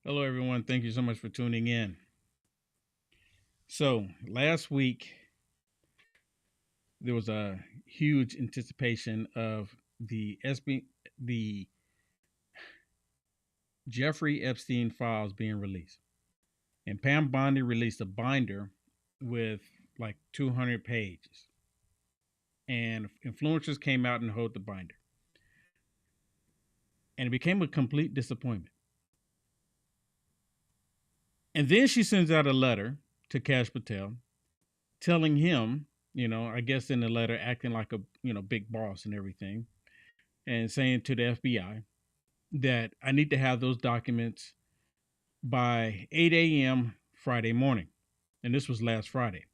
Hello, everyone. Thank you so much for tuning in. So, last week, there was a huge anticipation of the Jeffrey Epstein files being released. And Pam Bondi released a binder with like 200 pages. And influencers came out and held the binder. And it became a complete disappointment. And then she sends out a letter to Kash Patel telling him, I guess in the letter acting like a, big boss and everything, and saying to the FBI that I need to have those documents by 8 a.m. Friday morning. And this was last Friday.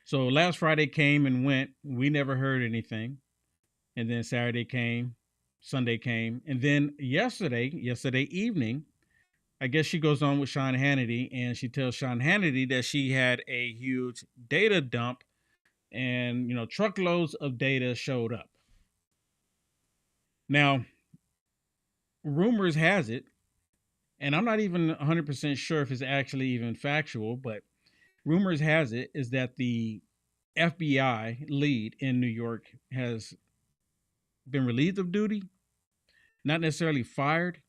So last Friday came and went. We never heard anything. And then Saturday came, Sunday came. And then yesterday evening, I guess she goes on with Sean Hannity and she tells Sean Hannity that she had a huge data dump and, truckloads of data showed up. Now, rumors has it, and I'm not even 100% sure if it's actually even factual, but rumors has it is that the FBI lead in New York has been relieved of duty, not necessarily fired.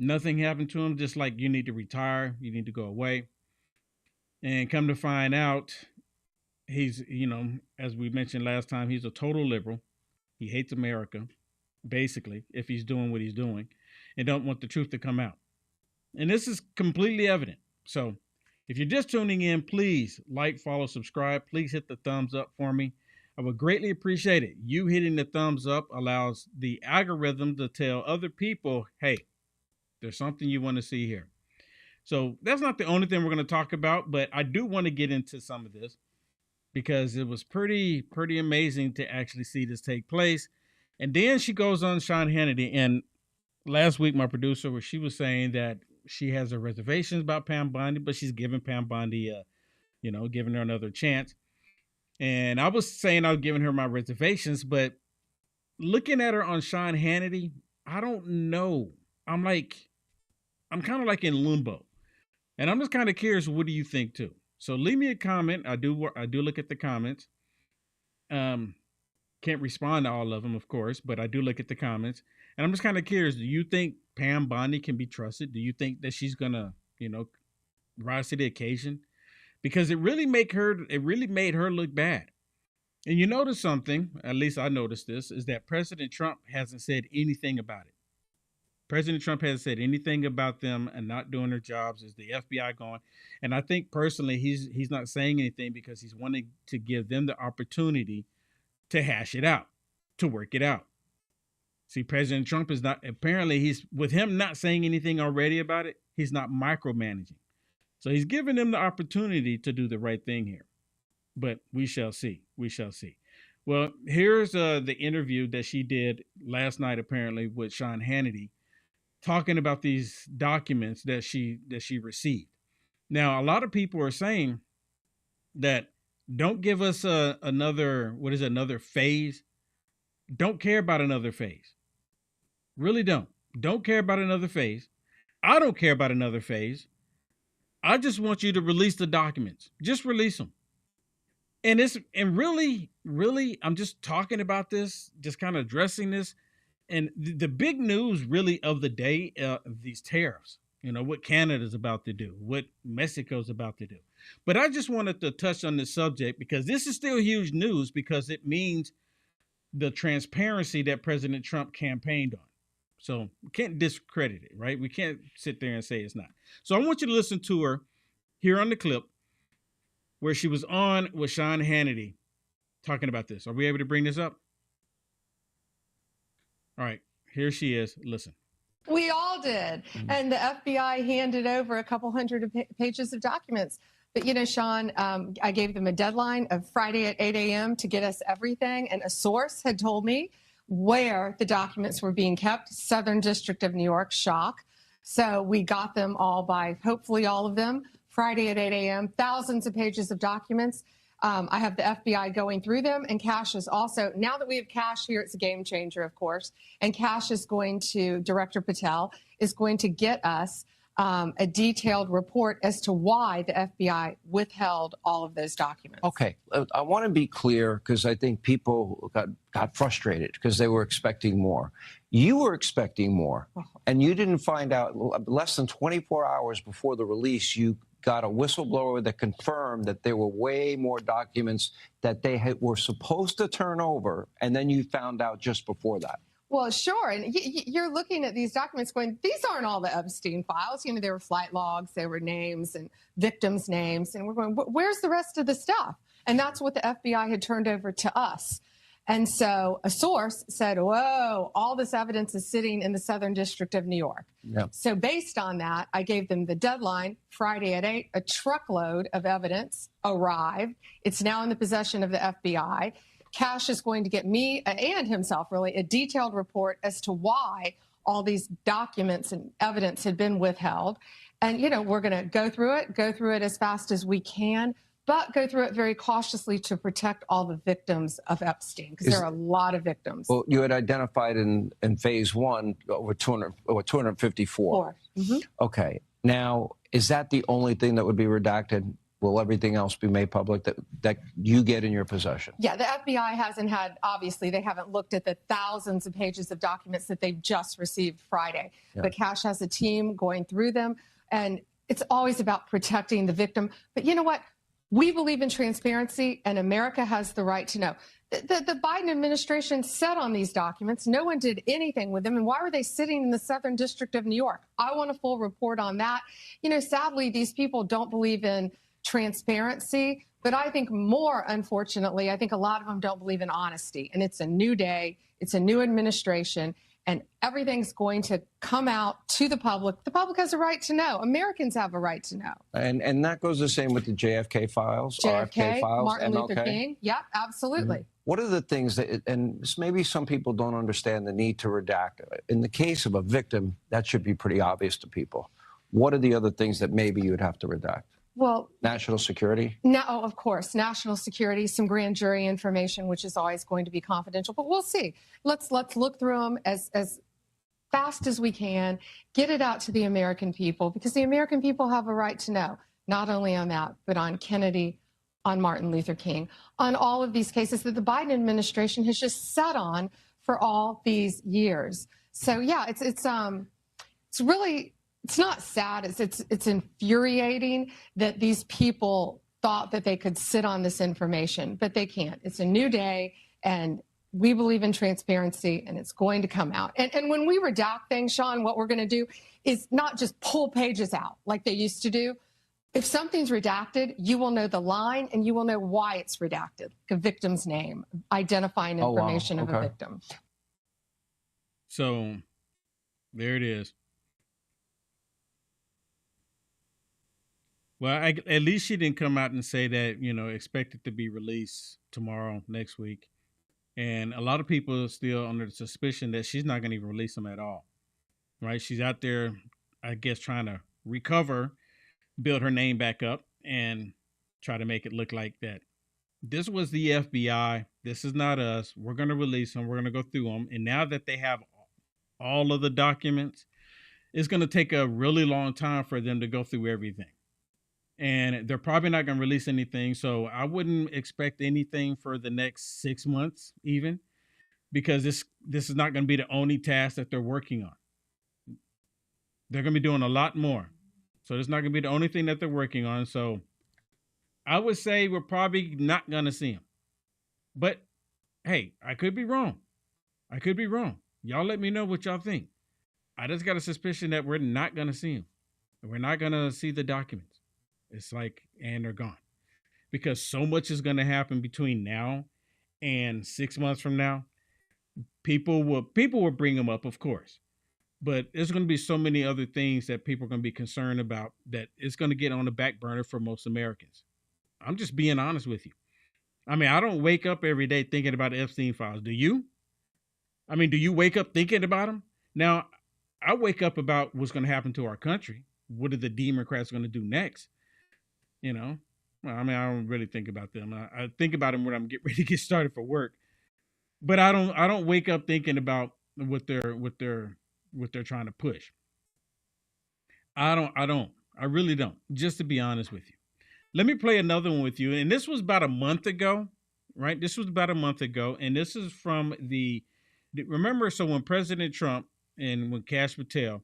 Nothing happened to him, just like you need to retire, you need to go away. And come to find out, he's, as we mentioned last time, he's a total liberal. He hates America, basically, if he's doing what he's doing, and don't want the truth to come out. And this is completely evident. So if you're just tuning in, please like, follow, subscribe. Please hit the thumbs up for me. I would greatly appreciate it. You hitting the thumbs up allows the algorithm to tell other people, hey, there's something you want to see here. So that's not the only thing we're going to talk about, but I do want to get into some of this because it was pretty amazing to actually see this take place. And then she goes on Sean Hannity, and last week my producer was she was saying that she has her reservations about Pam Bondi, but she's giving Pam Bondi giving her another chance. And I was saying I was giving her my reservations, but looking at her on Sean Hannity, I don't know. I'm kind of like in limbo. And I'm just kind of curious, what do you think too? So leave me a comment. I do look at the comments. Um, can't respond to all of them, of course, but I do look at the comments. And I'm just kind of curious, do you think Pam Bondi can be trusted? Do you think that she's gonna, rise to the occasion? Because it really made her look bad. And you notice something, at least I noticed this, is that President Trump hasn't said anything about it. President Trump hasn't said anything about them and not doing their jobs. Is the FBI going? And I think personally he's not saying anything because he's wanting to give them the opportunity to hash it out, to work it out. See, President Trump is not, apparently he's, with him not saying anything already about it, he's not micromanaging. So he's giving them the opportunity to do the right thing here. But we shall see. We shall see. Well, here's the interview that she did last night, apparently, with Sean Hannity, talking about these documents that she received. Now, a lot of people are saying that don't give us another phase. Don't care about another phase. Really don't. Don't care about another phase. I don't care about another phase. I just want you to release the documents. Just release them. And really, I'm just talking about this, just kind of addressing this. And the big news really of the day, these tariffs, what Canada's about to do, what Mexico's about to do. But I just wanted to touch on this subject because this is still huge news because it means the transparency that President Trump campaigned on. So we can't discredit it, right? We can't sit there and say it's not. So I want you to listen to her here on the clip where she was on with Sean Hannity talking about this. Are we able to bring this up? All right, here she is. Listen. We all did. And the FBI handed over a couple hundred pages of documents. But, Sean, I gave them a deadline of Friday at 8 a.m. to get us everything. And a source had told me where the documents were being kept, Southern District of New York, shock. So we got them all by, hopefully all of them, Friday at 8 a.m., thousands of pages of documents. I have the FBI going through them, and Kash is also, now that we have Kash here, it's a game changer, of course. And Kash is going to, Director Patel is going to get us a detailed report as to why the FBI withheld all of those documents. Okay, I want to be clear because I think people got frustrated because they were expecting more. You were expecting more, and you didn't find out less than 24 hours before the release. You got a whistleblower that confirmed that there were way more documents that they were supposed to turn over, and then you found out just before that. Well, sure. And you're looking at these documents going, these aren't all the Epstein files. You know, there were flight logs, there were names and victims' names. And we're going, where's the rest of the stuff? And that's what the FBI had turned over to us. And so a source said, whoa, all this evidence is sitting in the Southern District of New York. Yeah. So based on that, I gave them the deadline, Friday at 8, a truckload of evidence arrived. It's now in the possession of the FBI. Kash is going to get me and himself, really, a detailed report as to why all these documents and evidence had been withheld. And, you know, we're going to go through it as fast as we can, but go through it very cautiously to protect all the victims of Epstein, because there are a lot of victims. Well, you had identified in phase one over 254. Mm-hmm. Okay. Now, is that the only thing that would be redacted? Will everything else be made public that you get in your possession? Yeah, the FBI hasn't had, obviously, they haven't looked at the thousands of pages of documents that they've just received Friday. Yeah. But Kash has a team going through them, and it's always about protecting the victim. But you know what? We believe in transparency, and America has the right to know. The Biden administration sat on these documents. No one did anything with them. And why were they sitting in the Southern District of New York? I want a full report on that. You know, sadly, these people don't believe in transparency, but I think more, unfortunately, I think a lot of them don't believe in honesty. And it's a new day, it's a new administration, and everything's going to come out to the public. The public has a right to know. Americans have a right to know. And that goes the same with the JFK files, JFK, RFK files, Martin MLK. Luther King. Yep, absolutely. Mm-hmm. What are the things that, and maybe some people don't understand the need to redact. In the case of a victim, that should be pretty obvious to people. What are the other things that maybe you would have to redact? Well, national security? No, of course, national security, some grand jury information, which is always going to be confidential, but we'll see. Let's look through them as fast as we can, get it out to the American people, because the American people have a right to know, not only on that, but on Kennedy, on Martin Luther King, on all of these cases that the Biden administration has just sat on for all these years. So yeah, it's really, it's not sad. It's infuriating that these people thought that they could sit on this information, but they can't. It's a new day, and we believe in transparency, and it's going to come out. And when we redact things, Sean, what we're going to do is not just pull pages out like they used to do. If something's redacted, you will know the line, and you will know why it's redacted, like a victim's name, identifying information of a victim. So there it is. Well, at least she didn't come out and say that, you know, expect it to be released tomorrow, next week. And a lot of people are still under the suspicion that she's not going to even release them at all, right? She's out there, I guess, trying to recover, build her name back up, and try to make it look like that this was the FBI. This is not us. We're going to release them. We're going to go through them. And now that they have all of the documents, it's going to take a really long time for them to go through everything. And they're probably not going to release anything. So I wouldn't expect anything for the next 6 months even, because this is not going to be the only task that they're working on. They're going to be doing a lot more. So it's not going to be the only thing that they're working on. So I would say we're probably not going to see them. But hey, I could be wrong. I could be wrong. Y'all let me know what y'all think. I just got a suspicion that we're not going to see them. We're not going to see the documents. It's like, and they're gone, because so much is going to happen between now and 6 months from now. People will bring them up, of course, but there's going to be so many other things that people are going to be concerned about that it's going to get on the back burner for most Americans. I'm just being honest with you. I mean, I don't wake up every day thinking about the Epstein files. Do you? I mean, do you wake up thinking about them? Now, I wake up about what's going to happen to our country. What are the Democrats going to do next? You know, Well, I mean, I don't really think about them. I think about them when I'm getting ready to get started for work, but I don't wake up thinking about what they're trying to push. I don't. I really don't. Just to be honest with you. Let me play another one with you. And this was about a month ago, right? This was about a month ago, and this is from remember, so when President Trump and when Kash Patel,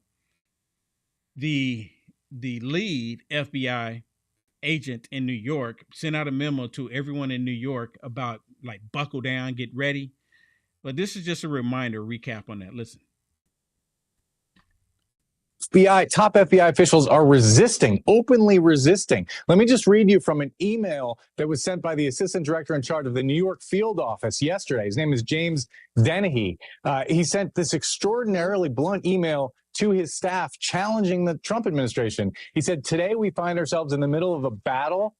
the lead FBI agent in New York, sent out a memo to everyone in New York about like buckle down, get ready. But this is just a reminder, recap on that. Listen. Top FBI officials are openly resisting. Let me just read you from an email that was sent by the assistant director in charge of the New York field office yesterday. His name is James Dennehy. He sent this extraordinarily blunt email to his staff challenging the Trump administration. He said, "Today we find ourselves in the middle of a battle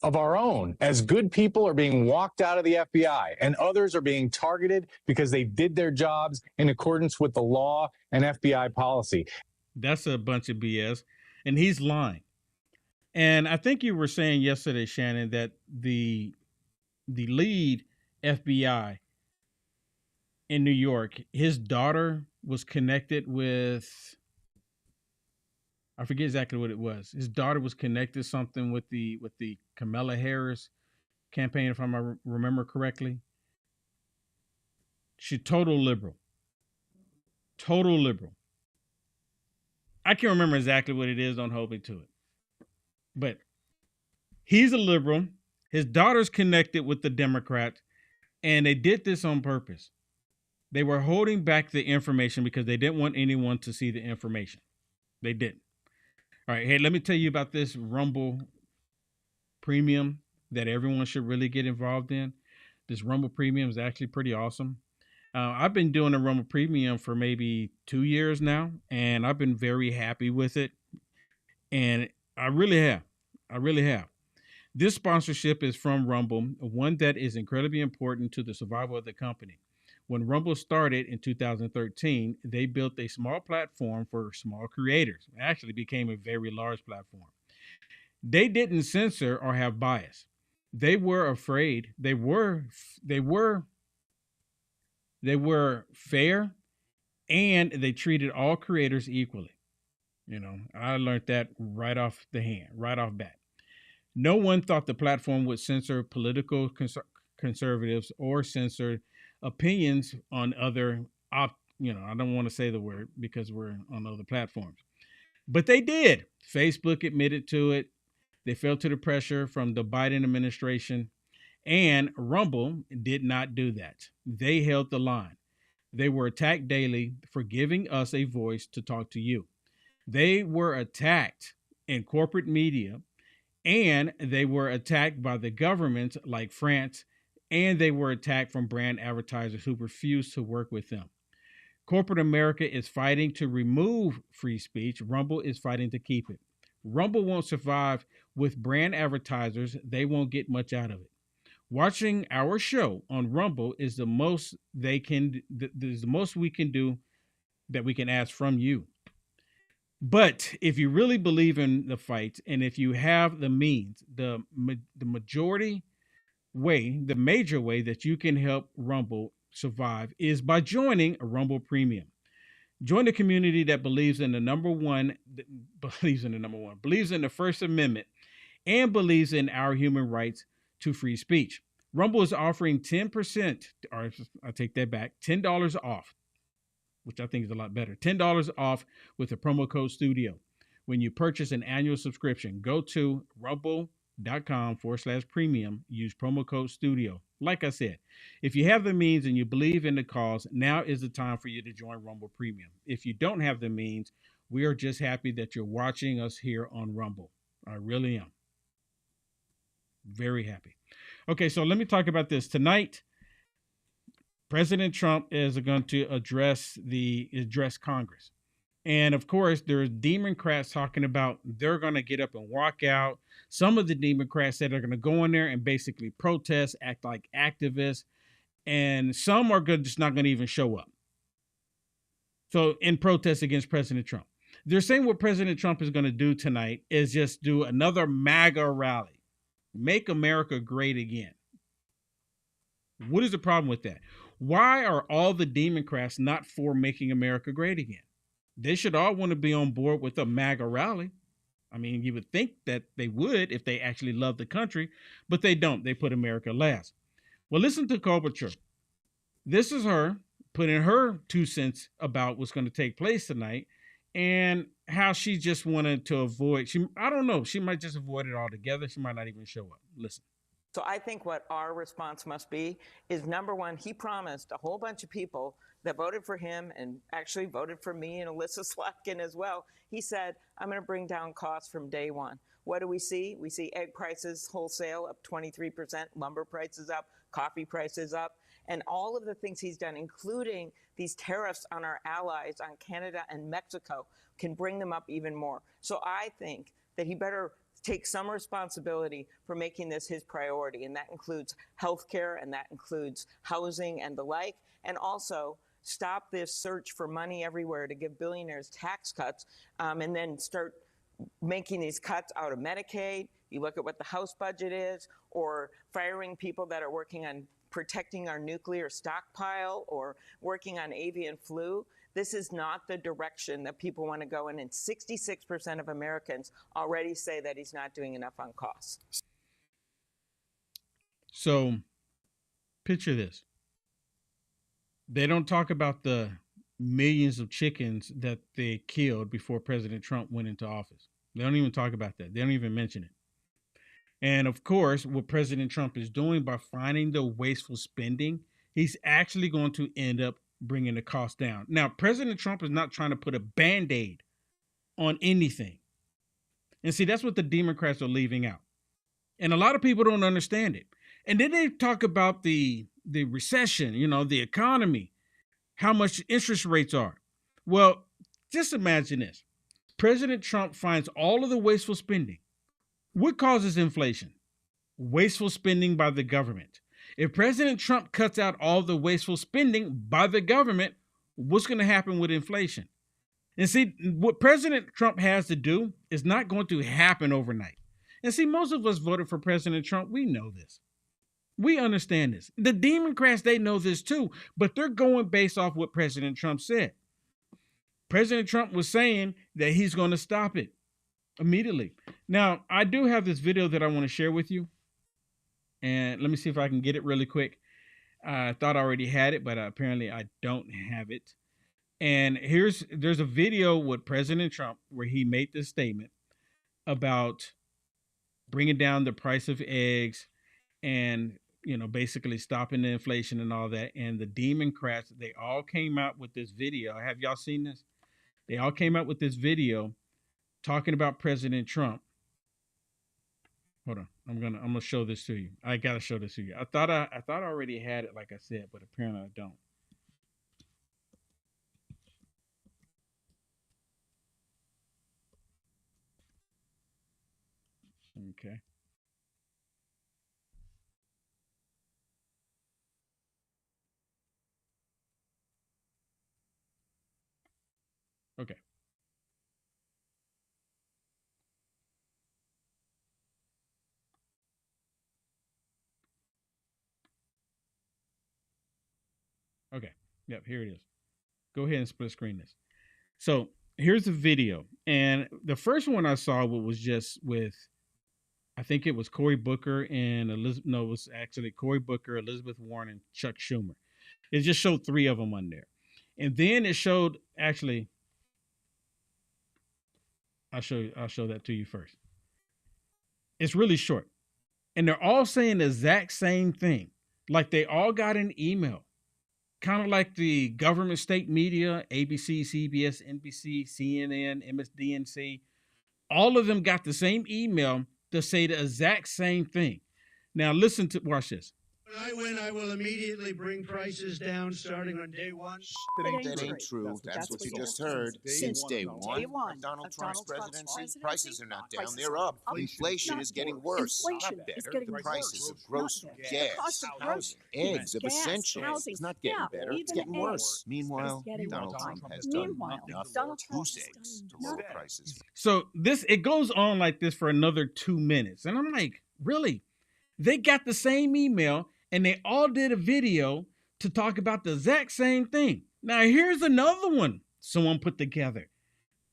of our own, as good people are being walked out of the FBI and others are being targeted because they did their jobs in accordance with the law and FBI policy." That's a bunch of BS. And he's lying. And I think you were saying yesterday, Shannon, that the lead FBI in New York, his daughter was connected with, I forget exactly what it was. His daughter was connected something with the Kamala Harris campaign, if I remember correctly. She's total liberal. Total liberal. I can't remember exactly what it is. Don't hold me to it. But he's a liberal. His daughter's connected with the Democrats, and they did this on purpose. They were holding back the information because they didn't want anyone to see the information. They didn't. All right. Hey, let me tell you about this Rumble Premium that everyone should really get involved in. This Rumble Premium is actually pretty awesome. I've been doing a Rumble Premium for maybe 2 years now, and I've been very happy with it. And I really have. I really have. This sponsorship is from Rumble, one that is incredibly important to the survival of the company. When Rumble started in 2013, they built a small platform for small creators. It actually became a very large platform. They didn't censor or have bias. They were afraid. They were fair, and they treated all creators equally. You know, I learned that right off bat. No one thought the platform would censor political conservatives or censor opinions on other, I don't want to say the word because we're on other platforms. But they did. Facebook admitted to it. They fell to the pressure from the Biden administration. And Rumble did not do that. They held the line. They were attacked daily for giving us a voice to talk to you. They were attacked in corporate media, and they were attacked by the governments like France, and they were attacked from brand advertisers who refused to work with them. Corporate America is fighting to remove free speech. Rumble is fighting to keep it. Rumble won't survive with brand advertisers. They won't get much out of it. Watching our show on Rumble is the most we can do, that we can ask from you. But if you really believe in the fight, and if you have the means, the major way that you can help Rumble survive is by joining a Rumble Premium. Join the community that believes in the First Amendment, and believes in our human rights to free speech. Rumble is offering 10%, or I take that back, $10 off, which I think is a lot better. $10 off with the promo code STUDIO. When you purchase an annual subscription, go to rumble.com/premium, use promo code STUDIO. Like I said, if you have the means and you believe in the cause, now is the time for you to join Rumble Premium. If you don't have the means, we are just happy that you're watching us here on Rumble. I really am. Very happy. Okay, so let me talk about this. Tonight, President Trump is going to address Congress. And of course, there's Democrats talking about they're going to get up and walk out. Some of the Democrats said they're going to go in there and basically protest, act like activists. And some are just not going to even show up. So in protest against President Trump. They're saying what President Trump is going to do tonight is just do another MAGA rally. Make America great again. What is the problem with that? Why are all the Democrats not for making America great again? They should all want to be on board with a MAGA rally. I mean, you would think that they would if they actually love the country, but they don't. They put America last. Well, listen to Klobuchar. This is her putting her 2 cents about what's going to take place tonight and how she just wanted to avoid. I don't know. She might just avoid it altogether. She might not even show up. Listen. So I think what our response must be is, number one, he promised a whole bunch of people that voted for him and actually voted for me and Alyssa Slatkin as well. He said, I'm going to bring down costs from day one. What do we see? We see egg prices wholesale up 23%, lumber prices up, coffee prices up, and all of the things he's done, including these tariffs on our allies, on Canada and Mexico, can bring them up even more. So I think that he better take some responsibility for making this his priority, and that includes healthcare, and that includes housing and the like, and also stop this search for money everywhere to give billionaires tax cuts, and then start making these cuts out of Medicaid. You look at what the House budget is, or firing people that are working on protecting our nuclear stockpile or working on avian flu. This is not the direction that people want to go in, and 66% of Americans already say that he's not doing enough on costs. So, picture this. They don't talk about the millions of chickens that they killed before President Trump went into office. They don't even talk about that. They don't even mention it. And of course, what President Trump is doing by finding the wasteful spending, he's actually going to end up bringing the cost down. Now, President Trump is not trying to put a Band-Aid on anything. And see, that's what the Democrats are leaving out. And a lot of people don't understand it. And then they talk about the recession, the economy, how much interest rates are. Well, just imagine this. President Trump finds all of the wasteful spending. What causes inflation? Wasteful spending by the government. If President Trump cuts out all the wasteful spending by the government, what's going to happen with inflation? And see, what President Trump has to do is not going to happen overnight. And see, most of us voted for President Trump. We know this. We understand this. The Democrats, they know this too, but they're going based off what President Trump said. President Trump was saying that he's going to stop it immediately. Now, I do have this video that I want to share with you. And let me see if I can get it really quick. I thought I already had it, but apparently I don't have it. And there's a video with President Trump where he made this statement about bringing down the price of eggs and, basically stopping the inflation and all that. And the Democrats, they all came out with this video. Have y'all seen this? They all came out with this video talking about President Trump. Hold on. I'm gonna show this to you. I gotta show this to you. I thought I already had it, like I said, but apparently I don't. Okay. Okay. Okay. Yep, here it is. Go ahead and split screen this. So here's the video. And the first one I saw was just with, I think it was Cory Booker and it was actually Cory Booker, Elizabeth Warren, and Chuck Schumer. It just showed 3 of them on there. And then it showed, actually, I'll show that to you first. It's really short. And they're all saying the exact same thing. Like they all got an email. Kind of like the government state media, ABC, CBS, NBC, CNN, MSDNC. All of them got the same email to say the exact same thing. Now watch this. When I win, I will immediately bring prices down starting on day one. That ain't true. That's what you just heard. Since day one of Donald Trump's presidency, prices are not down, they're up. Inflation is getting worse, not better. The prices of groceries, gas, housing, eggs, of essentials, it's not getting better, it's getting worse. Meanwhile, Donald Trump has done enough goose eggs to lower prices. So it goes on like this for another 2 minutes. And I'm like, Really. They got the same email and they all did a video to talk about the exact same thing. Now, here's another one someone put together.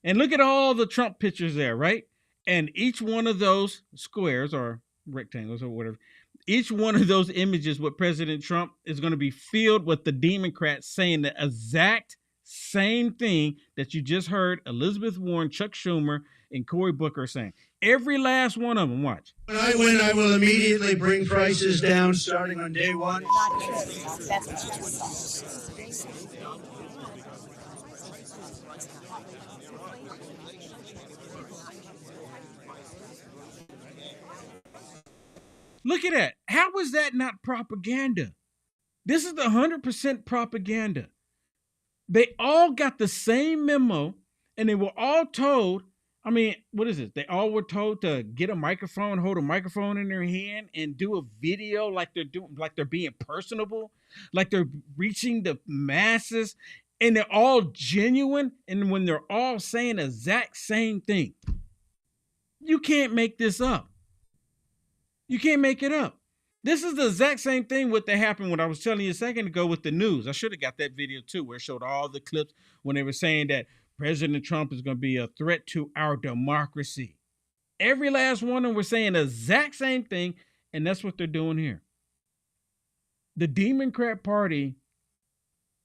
And look at all the Trump pictures there, right? And each one of those squares or rectangles or whatever, each one of those images with President Trump is going to be filled with the Democrats saying the exact same thing that you just heard Elizabeth Warren, Chuck Schumer, and Cory Booker saying. Every last one of them. Watch. When I win, I will immediately bring prices down starting on day one. Look at that. How is that not propaganda? This is the 100% propaganda. They all got the same memo and they were all told, I mean, what is it? They all were told to get a microphone, hold a microphone in their hand and do a video like they're being personable, like they're reaching the masses, and they're all genuine. And when they're all saying the exact same thing, you can't make this up. You can't make it up. This is the exact same thing what that happened when I was telling you a second ago with the news. I should have got that video too, where it showed all the clips when they were saying that President Trump is going to be a threat to our democracy. Every last one of them were saying the exact same thing, and that's what they're doing here. The Democrat Party,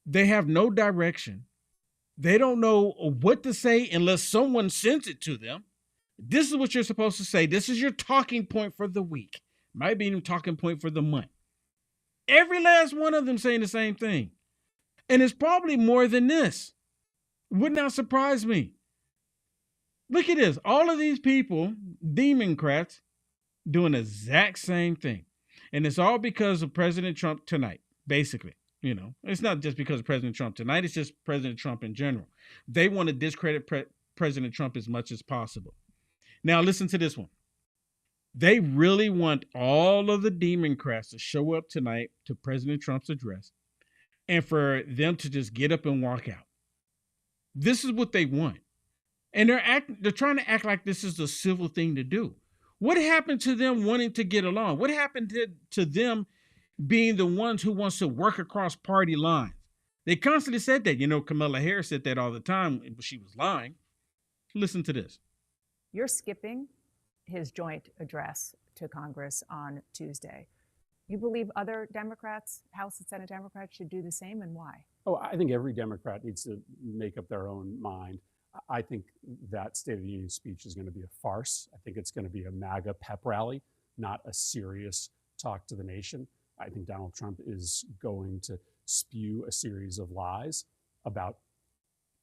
they have no direction. They don't know what to say unless someone sends it to them. This is what you're supposed to say. This is your talking point for the week. Might be even talking point for the month. Every last one of them saying the same thing. And it's probably more than this. Would not surprise me. Look at this. All of these people, Democrats, doing the exact same thing. And it's all because of President Trump tonight, basically. You know, it's not just because of President Trump tonight. It's just President Trump in general. They want to discredit President Trump as much as possible. Now, listen to this one. They really want all of the Democrats to show up tonight to President Trump's address and for them to just get up and walk out. This is what they want. And they're trying to act like this is a civil thing to do. What happened to them wanting to get along? What happened to them being the ones who wants to work across party lines? They constantly said that. You know, Kamala Harris said that all the time, but she was lying. Listen to this. You're skipping his joint address to Congress on Tuesday. You believe other Democrats, House and Senate Democrats, should do the same, and why? Oh, I think every Democrat needs to make up their own mind. I think that State of the Union speech is going to be a farce. I think it's going to be a MAGA pep rally, not a serious talk to the nation. I think Donald Trump is going to spew a series of lies about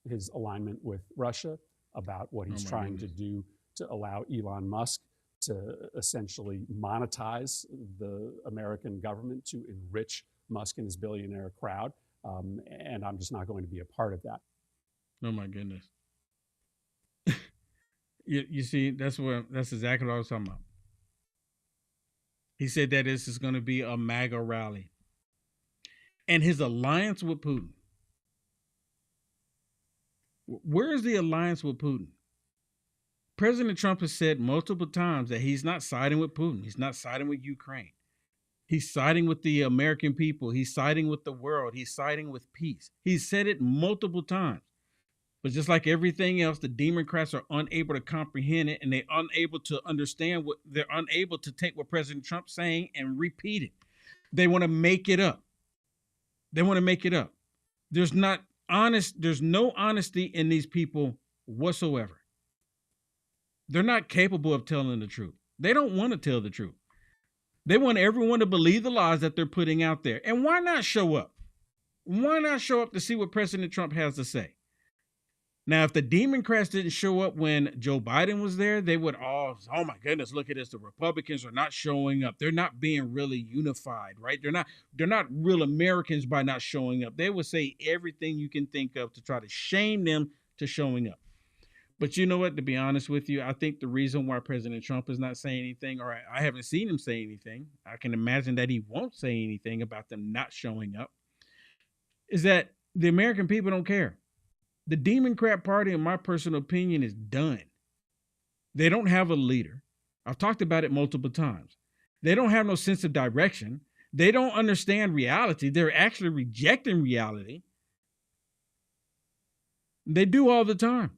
his alignment with Russia, about what he's trying to do to allow Elon Musk to essentially monetize the American government to enrich Musk and his billionaire crowd. And I'm just not going to be a part of that. Oh, my goodness. You see, that's exactly what I was talking about. He said that this is going to be a MAGA rally. And his alliance with Putin. Where is the alliance with Putin? President Trump has said multiple times that he's not siding with Putin. He's not siding with Ukraine. He's siding with the American people. He's siding with the world. He's siding with peace. He's said it multiple times. But just like everything else, the Democrats are unable to comprehend it, and they're unable to understand they're unable to take what President Trump's saying and repeat it. They want to make it up. They want to make it up. There's no honesty in these people whatsoever. They're not capable of telling the truth. They don't want to tell the truth. They want everyone to believe the lies that they're putting out there. And why not show up? Why not show up to see what President Trump has to say? Now, if the Democrats didn't show up when Joe Biden was there, they would all, oh my goodness, look at this. The Republicans are not showing up. They're not being really unified, right? They're not real Americans by not showing up. They would say everything you can think of to try to shame them to showing up. But you know what? To be honest with you, I think the reason why President Trump is not saying anything, or I haven't seen him say anything, I can imagine that he won't say anything about them not showing up, is that the American people don't care. The Democrat Party, in my personal opinion, is done. They don't have a leader. I've talked about it multiple times. They don't have no sense of direction. They don't understand reality. They're actually rejecting reality. They do all the time.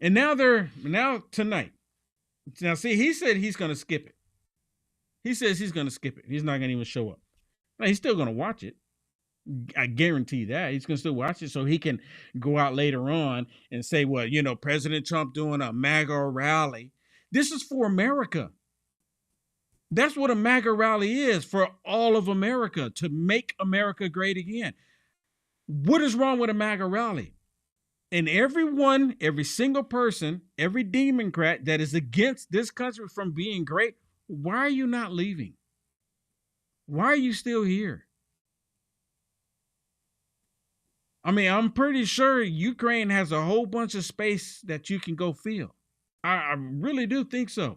And now tonight. Now, see, he said he's going to skip it. He says he's going to skip it. He's not going to even show up. Now, he's still going to watch it. I guarantee that. He's going to still watch it so he can go out later on and say, well, President Trump doing a MAGA rally. This is for America. That's what a MAGA rally is, for all of America, to make America great again. What is wrong with a MAGA rally? And every single person, every Democrat that is against this country from being great, why are you not leaving? Why are you still here? I mean, I'm pretty sure Ukraine has a whole bunch of space that you can go fill. I really do think so.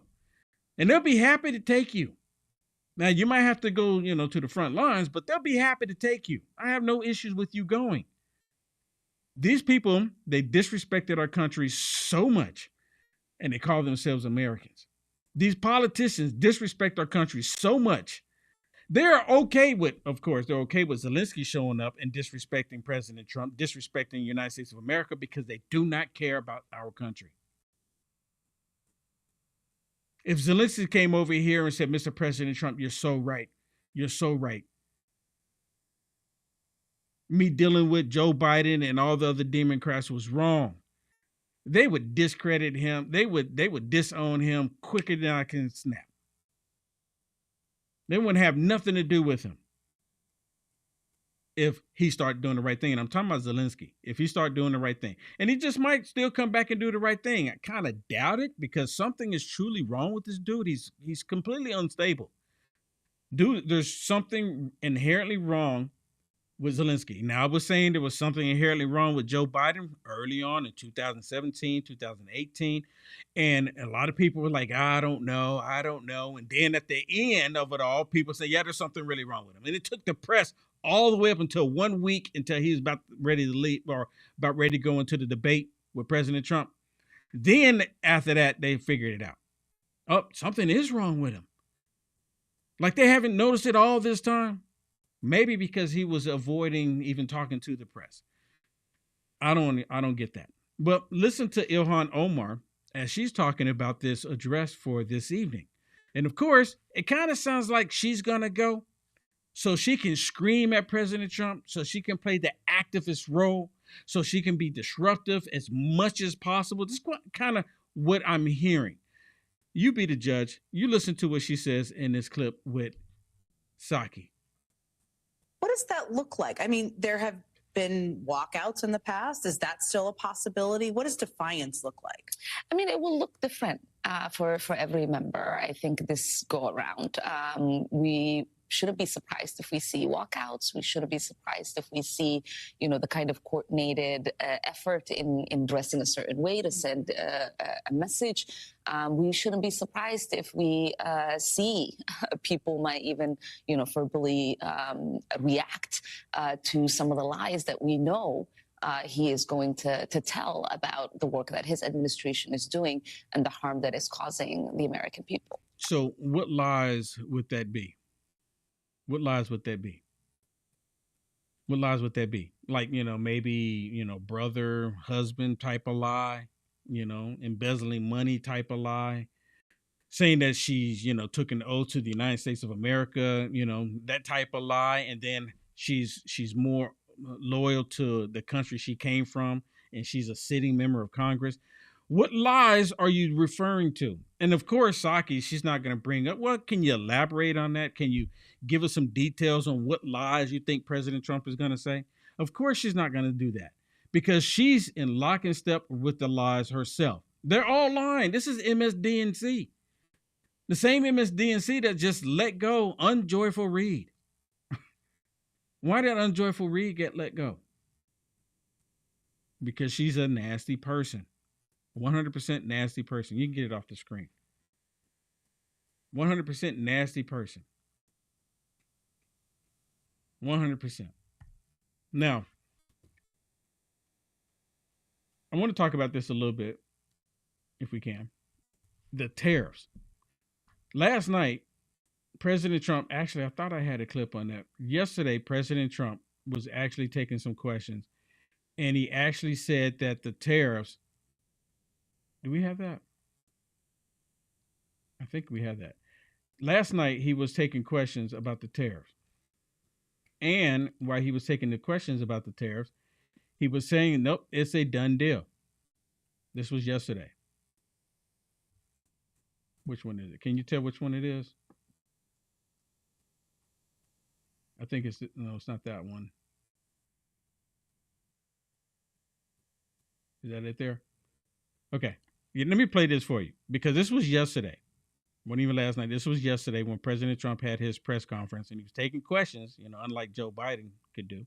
And they'll be happy to take you. Now, you might have to go, to the front lines, but they'll be happy to take you. I have no issues with you going. These people, they disrespected our country so much, and they call themselves Americans. These politicians disrespect our country so much. They're okay with, of course, they're okay with Zelensky showing up and disrespecting President Trump, disrespecting the United States of America, because they do not care about our country. If Zelensky came over here and said, Mr. President Trump, you're so right. You're so right. Me dealing with Joe Biden and all the other Democrats was wrong. They would discredit him. They would disown him quicker than I can snap. They wouldn't have nothing to do with him if he started doing the right thing. And I'm talking about Zelensky. If he started doing the right thing. And he just might still come back and do the right thing. I kind of doubt it, because something is truly wrong with this dude. He's completely unstable. Dude, there's something inherently wrong with Zelensky. Now, I was saying there was something inherently wrong with Joe Biden early on in 2017, 2018. And a lot of people were like, I don't know. And then at the end of it all, people say, yeah, there's something really wrong with him. And it took the press all the way up until 1 week, until he was about ready to leave, or about ready to go into the debate with President Trump. Then after that, they figured it out. Oh, something is wrong with him. Like they haven't noticed it all this time. Maybe because he was avoiding even talking to the press. I don't get that. But listen to Ilhan Omar as she's talking about this address for this evening. And of course, it kind of sounds like she's going to go so she can scream at President Trump, so she can play the activist role, so she can be disruptive as much as possible. This is kind of what I'm hearing. You be the judge. You listen to what she says in this clip with Psaki. What does that look like? I mean, there have been walkouts in the past. Is that still a possibility? What does defiance look like? I mean, it will look different for every member. I think this go around, we shouldn't be surprised if we see walkouts. We shouldn't be surprised if we see, the kind of coordinated effort in dressing a certain way to send a message. We shouldn't be surprised if we see people might even, verbally react to some of the lies that we know he is going to tell about the work that his administration is doing and the harm that is causing the American people. So what lies would that be? What lies would that be? What lies would that be? Like, maybe, brother, husband type of lie, embezzling money type of lie, saying that she's, took an oath to the United States of America, that type of lie. And then she's more loyal to the country she came from, and she's a sitting member of Congress. What lies are you referring to? And of course, Psaki, she's not going to bring up, well, can you elaborate on that? Can you give us some details on what lies you think President Trump is going to say? Of course, she's not going to do that, because she's in lock and step with the lies herself. They're all lying. This is MSDNC. The same MSDNC that just let go Unjoyful Reed. Why did Unjoyful Reed get let go? Because she's a nasty person. 100% nasty person. You can get it off the screen. 100% nasty person. 100%. Now, I want to talk about this a little bit, if we can. The tariffs. Last night, President Trump, actually, I thought I had a clip on that. Yesterday, President Trump was actually taking some questions, and he actually said that the tariffs, do we have that? I think we have that. Last night, he was taking questions about the tariffs. And while he was taking the questions about the tariffs, he was saying, nope, it's a done deal. This was yesterday. Which one is it? Can you tell which one it is? I think it's not that one. Is that it there? Okay. Yeah, let me play this for you because this was yesterday. Wasn't even last night. This was yesterday when President Trump had his press conference and he was taking questions, unlike Joe Biden could do.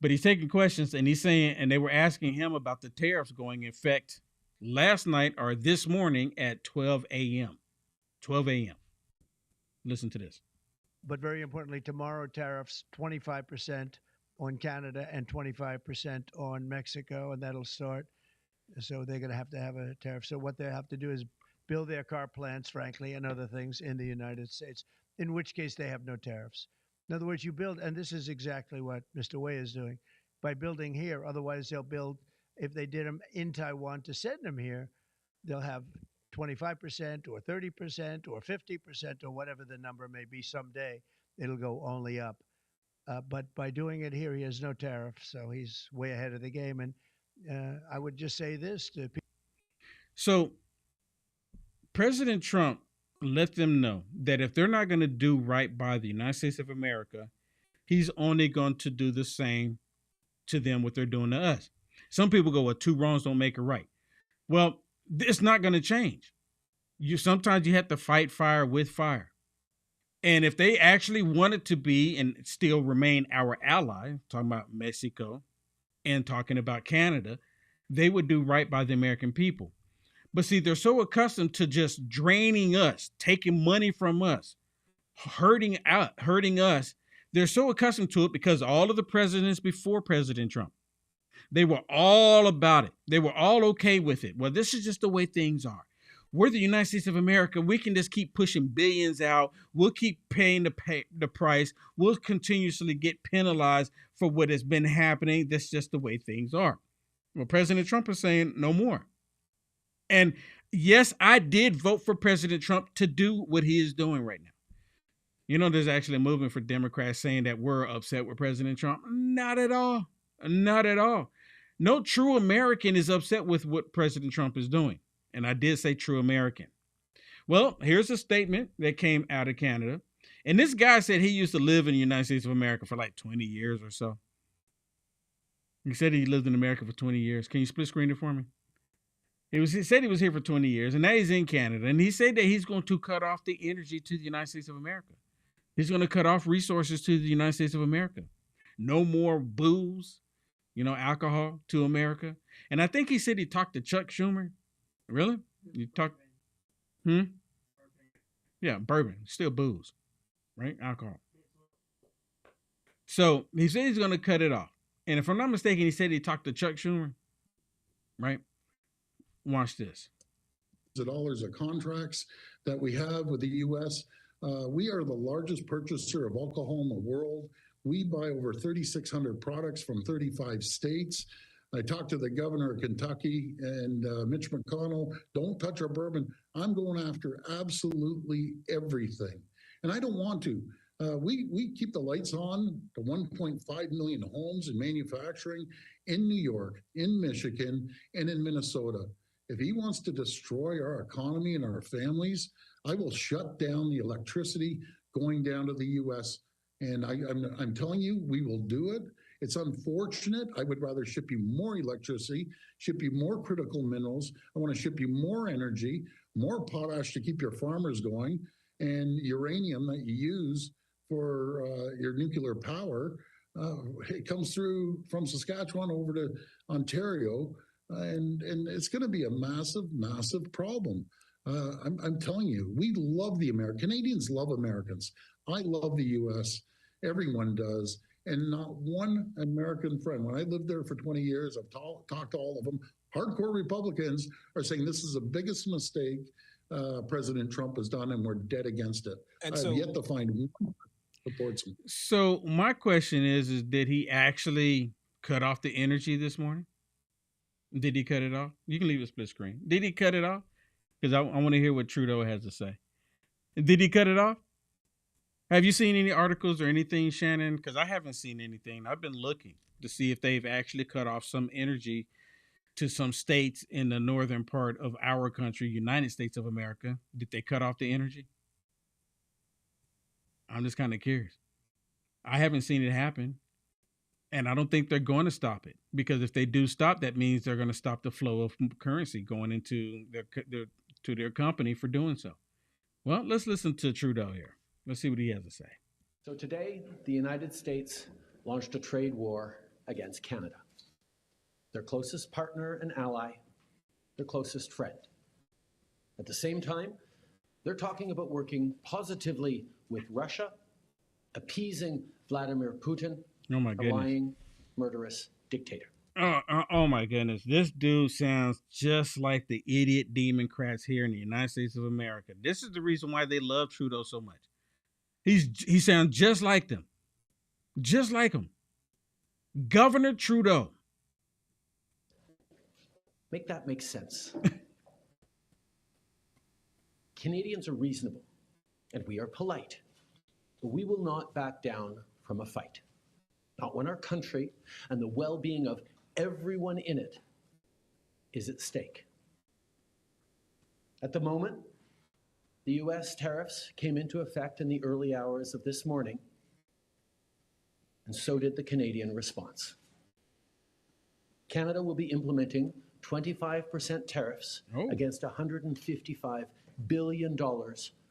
But he's taking questions and he's saying, and they were asking him about the tariffs going in effect last night or this morning at 12 a.m. 12 a.m. Listen to this. But very importantly, tomorrow tariffs 25% on Canada and 25% on Mexico, and that'll start. So they're going to have a tariff. So what they have to do is build their car plants, frankly, and other things in the United States, in which case they have no tariffs. In other words, you build, and this is exactly what Mr. Wei is doing, by building here. Otherwise, they'll build, if they did them in Taiwan to send them here, they'll have 25% or 30% or 50% or whatever the number may be someday. It'll go only up. But by doing it here, he has no tariff, so he's way ahead of the game. And I would just say this to people. So President Trump let them know that if they're not going to do right by the United States of America, he's only going to do the same to them what they're doing to us. Some people go, well, two wrongs don't make a right. Well, it's not going to change. Sometimes you have to fight fire with fire. And if they actually wanted to be and still remain our ally, talking about Mexico and talking about Canada, they would do right by the American people. But see, they're so accustomed to just draining us, taking money from us, hurting us. They're so accustomed to it because all of the presidents before President Trump, they were all about it. They were all okay with it. Well, this is just the way things are. We're the United States of America. We can just keep pushing billions out. We'll keep paying the price. We'll continuously get penalized for what has been happening. That's just the way things are. Well, President Trump is saying no more. And yes, I did vote for President Trump to do what he is doing right now. There's actually a movement for Democrats saying that we're upset with President Trump. Not at all. Not at all. No true American is upset with what President Trump is doing. And I did say true American. Well, here's a statement that came out of Canada. And this guy said he used to live in the United States of America for like 20 years or so. He said he lived in America for 20 years. Can you split screen it for me? He said he was here for 20 years, and now he's in Canada. And he said that he's going to cut off the energy to the United States of America. He's going to cut off resources to the United States of America. No more booze, alcohol to America. And I think he said he talked to Chuck Schumer. Really? You talked? Yeah, bourbon, still booze, right? Alcohol. So he said he's going to cut it off. And if I'm not mistaken, he said he talked to Chuck Schumer, right? Watch this. Dollars of contracts that we have with the U.S. We are the largest purchaser of alcohol in the world. We buy over 3,600 products from 35 states. I talked to the governor of Kentucky and Mitch McConnell. Don't touch our bourbon. I'm going after absolutely everything. And I don't want to. We keep the lights on to 1.5 million homes in manufacturing in New York, in Michigan, and in Minnesota. If he wants to destroy our economy and our families, I will shut down the electricity going down to the U.S. And I'm telling you, we will do it. It's unfortunate. I would rather ship you more electricity, ship you more critical minerals. I want to ship you more energy, more potash to keep your farmers going, and uranium that you use for your nuclear power. It comes through from Saskatchewan over to Ontario. And it's going to be a massive, massive problem. I'm telling you, we love the Canadians love Americans. I love the U.S. Everyone does. And not one American friend. When I lived there for 20 years, I've talked to all of them. Hardcore Republicans are saying this is the biggest mistake President Trump has done, and we're dead against it. And I've so- yet to find one that supports him. So my question is did he actually cut off the energy this morning? Did he cut it off? You can leave it split screen. Did he cut it off? Because I want to hear what Trudeau has to say. Did he cut it off? Have you seen any articles or anything, Shannon? Because I haven't seen anything. I've been looking to see if they've actually cut off some energy to some states in the northern part of our country, United States of America. Did they cut off the energy? I'm just kind of curious. I haven't seen it happen. And I don't think they're going to stop it, because if they do stop, that means they're going to stop the flow of currency going into their company for doing so. Well, let's listen to Trudeau here. Let's see what he has to say. So today, the United States launched a trade war against Canada, their closest partner and ally, their closest friend. At the same time, they're talking about working positively with Russia, appeasing Vladimir Putin, Oh my a goodness. lying, murderous dictator. Oh my goodness. This dude sounds just like the idiot Democrats here in the United States of America. This is the reason why they love Trudeau so much. He sounds just like them. Just like him. Governor Trudeau. Make that make sense. Canadians are reasonable, and we are polite, but we will not back down from a fight. Not when our country and the well-being of everyone in it is at stake. At the moment, the U.S. tariffs came into effect in the early hours of this morning, and so did the Canadian response. Canada will be implementing 25% tariffs against $155 billion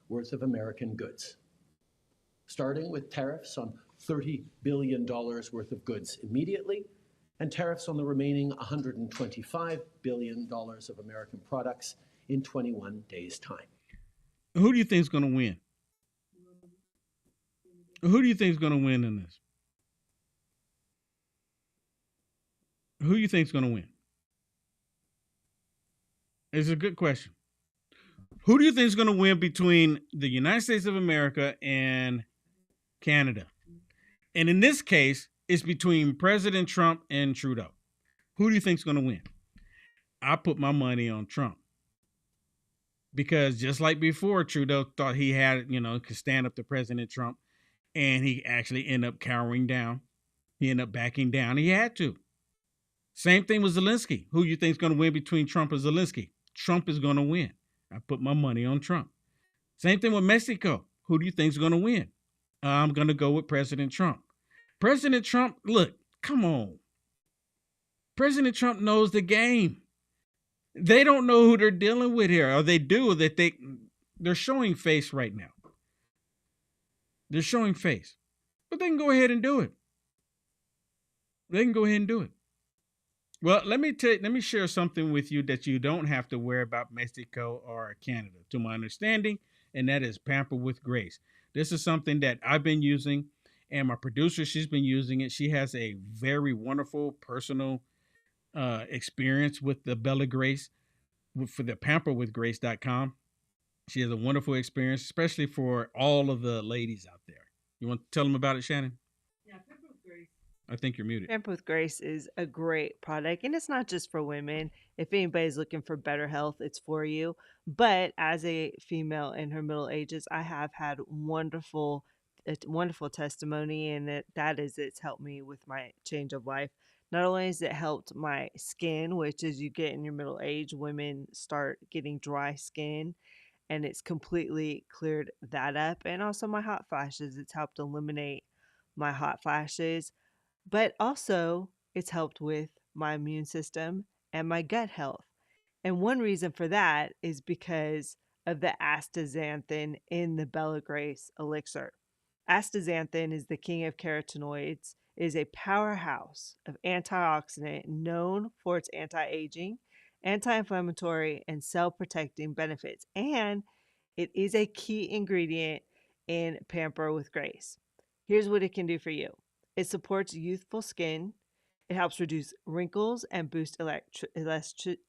worth of American goods, starting with tariffs on $30 billion worth of goods immediately, and tariffs on the remaining $125 billion of American products in 21 days' time. Who do you think is going to win? Who do you think is going to win in this? Who do you think is going to win? It's a good question. Who do you think is going to win between the United States of America and Canada? And in this case, it's between President Trump and Trudeau. Who do you think is going to win? I put my money on Trump. Because just like before, Trudeau thought he had, could stand up to President Trump, and he actually ended up cowering down. He ended up backing down. He had to. Same thing with Zelensky. Who do you think is going to win between Trump and Zelensky? Trump is going to win. I put my money on Trump. Same thing with Mexico. Who do you think is going to win? I'm going to go with President Trump. President Trump, look, come on. President Trump knows the game. They don't know who they're dealing with here, or they do, that they're showing face right now. They're showing face. But they can go ahead and do it. They can go ahead and do it. Well, let me share something with you that you don't have to worry about Mexico or Canada, to my understanding, and that is Pamper with Grace. This is something that I've been using, and my producer, she's been using it. She has a very wonderful personal experience with the Bella Grace for the pamperwithgrace.com. She has a wonderful experience, especially for all of the ladies out there. You want to tell them about it, Shannon? Yeah, Pamper with Grace. I think you're muted. Pamper with Grace is a great product, and it's not just for women. If anybody's looking for better health, it's for you. But as a female in her middle ages, I have had wonderful testimony, and it's helped me with my change of life. Not only has it helped my skin, which as you get in your middle age, women start getting dry skin, and it's completely cleared that up. And also my hot flashes, it's helped eliminate my hot flashes. But also, it's helped with my immune system and my gut health. And one reason for that is because of the astaxanthin in the Bella Grace elixir. Astaxanthin is the king of carotenoids. It is a powerhouse of antioxidant known for its anti-aging, anti-inflammatory, and cell-protecting benefits. And it is a key ingredient in Pamper with Grace. Here's what it can do for you. It supports youthful skin. It helps reduce wrinkles and boost elasticity.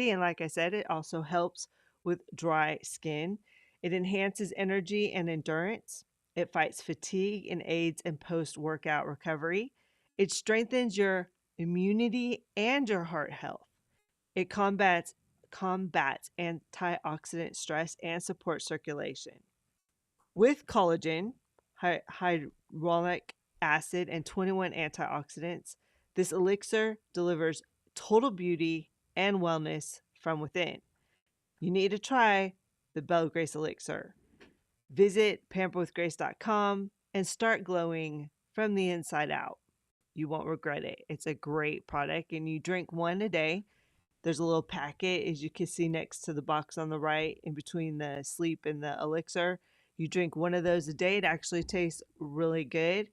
And like I said, it also helps with dry skin. It enhances energy and endurance. It fights fatigue and aids in post-workout recovery. It strengthens your immunity and your heart health. It combats antioxidant stress and supports circulation. With collagen, hyaluronic acid, and 21 antioxidants, this elixir delivers total beauty and wellness from within. You need to try the Belle Grace Elixir. Visit pamperwithgrace.com and start glowing from the inside out. You won't regret it. It's a great product, and you drink one a day. There's a little packet, as you can see next to the box on the right, in between the sleep and the elixir. You drink one of those a day. It actually tastes really good.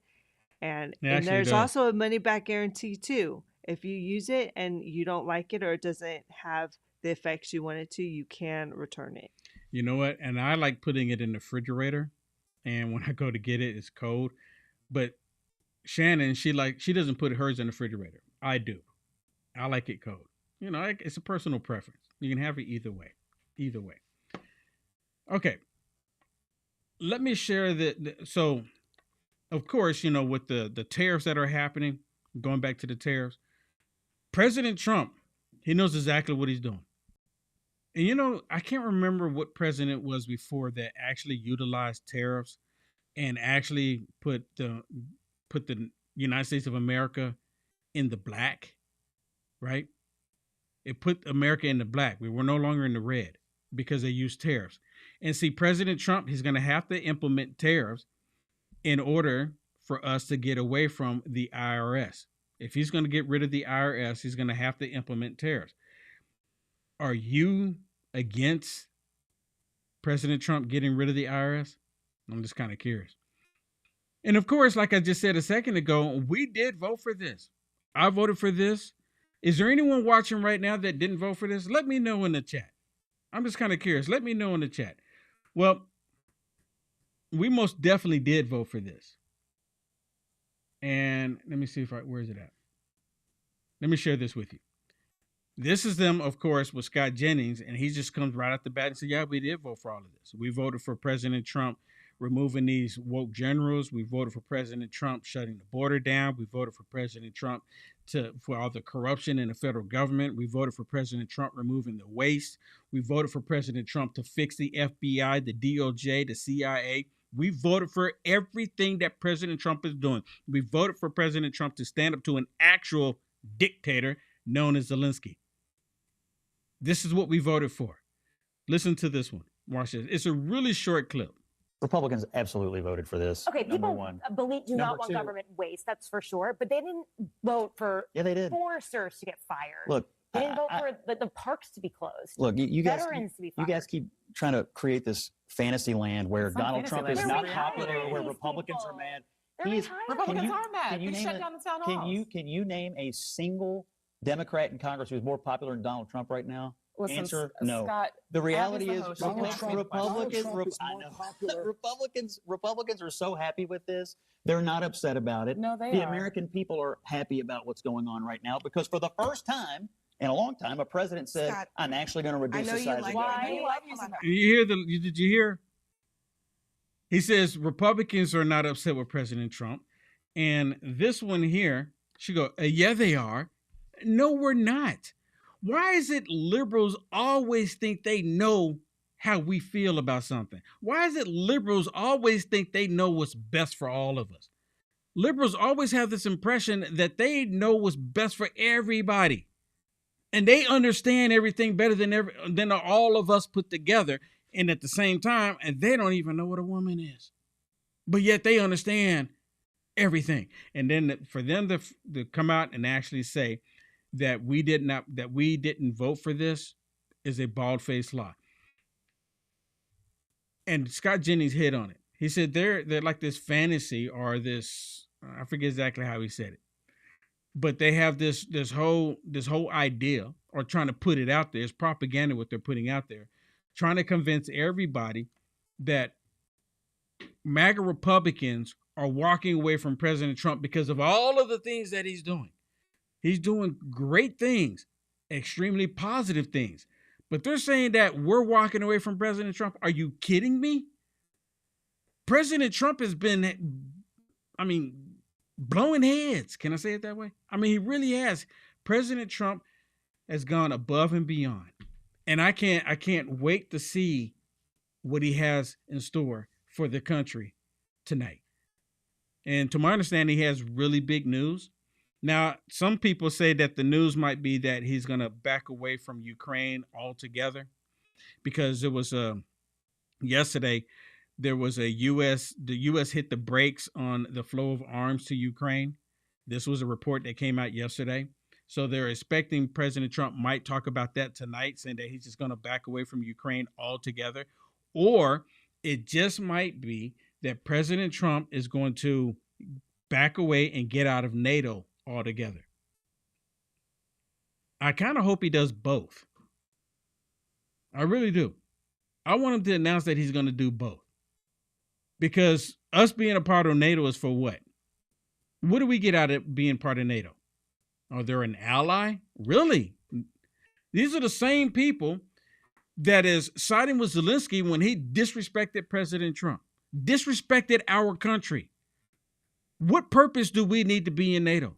And there's also a money-back guarantee, too. If you use it and you don't like it or it doesn't have the effects you want it to, you can return it. You know what? And I like putting it in the refrigerator. And when I go to get it, it's cold. But Shannon, she doesn't put hers in the refrigerator. I do. I like it cold. You know, it's a personal preference. You can have it either way. Either way. Okay. Let me share so, of course, you know, with the tariffs that are happening, going back to the tariffs, President Trump, he knows exactly what he's doing. And, you know, I can't remember what president was before that actually utilized tariffs and actually put the United States of America in the black, right? It put America in the black. We were no longer in the red because they used tariffs. And see, President Trump, he's going to have to implement tariffs in order for us to get away from the IRS. If he's going to get rid of the IRS, he's going to have to implement tariffs. Are you against President Trump getting rid of the IRS? I'm just kind of curious. And of course, like I just said a second ago, we did vote for this. I voted for this. Is there anyone watching right now that didn't vote for this? Let me know in the chat. I'm just kind of curious. Let me know in the chat. Well, we most definitely did vote for this. And let me see where is it at? Let me share this with you. This is them, of course, with Scott Jennings, and he just comes right out the bat and says, yeah, we did vote for all of this. We voted for President Trump removing these woke generals. We voted for President Trump shutting the border down. We voted for President Trump for all the corruption in the federal government. We voted for President Trump removing the waste. We voted for President Trump to fix the FBI, the DOJ, the CIA. We voted for everything that President Trump is doing. We voted for President Trump to stand up to an actual dictator known as Zelensky. This is what we voted for. Listen to this one. Watch this. It's a really short clip. Republicans absolutely voted for this. Okay, people do not want government waste, that's for sure. But they didn't vote for foresters to get fired. Look, they didn't vote for the parks to be closed. Look, you guys, veterans to be fired. You guys keep trying to create this fantasy land where Donald Trump is not popular, where Republicans are mad. Republicans are mad. They shut down the town halls. Can you name a single Democrat in Congress who's more popular than Donald Trump right now? Listen, Answer, no. Scott, the reality is Republicans are so happy with this. They're not upset about it. No, the American people are happy about what's going on right now because for the first time in a long time, a president said, Scott, I'm actually going to reduce the size of the government. Did you hear? He says Republicans are not upset with President Trump. And this one here, she go, yeah, they are. No, we're not. Why is it liberals always think they know how we feel about something? Why is it liberals always think they know what's best for all of us? Liberals always have this impression that they know what's best for everybody. And they understand everything better than all of us put together. And at the same time, and they don't even know what a woman is. But yet they understand everything. And then for them to come out and actually say that we didn't vote for this is a bald-faced lie. And Scott Jennings hit on it. He said they're like this fantasy or this, I forget exactly how he said it, but they have this whole idea or trying to put it out there. It's propaganda what they're putting out there, trying to convince everybody that MAGA Republicans are walking away from President Trump because of all of the things that he's doing. He's doing great things, extremely positive things, But they're saying that we're walking away from President Trump. Are you kidding me? President Trump has been, blowing heads. Can I say it that way? He really has. President Trump has gone above and beyond. And I can't wait to see what he has in store for the country tonight. And to my understanding, he has really big news. Now, some people say that the news might be that he's going to back away from Ukraine altogether, because it was yesterday there was the U.S. hit the brakes on the flow of arms to Ukraine. This was a report that came out yesterday. So they're expecting President Trump might talk about that tonight, saying that he's just going to back away from Ukraine altogether. Or it just might be that President Trump is going to back away and get out of NATO altogether. I kind of hope he does both. I really do. I want him to announce that he's going to do both. Because us being a part of NATO is for what? What do we get out of being part of NATO? Are they an ally? Really? These are the same people that is siding with Zelensky when he disrespected President Trump, disrespected our country. What purpose do we need to be in NATO?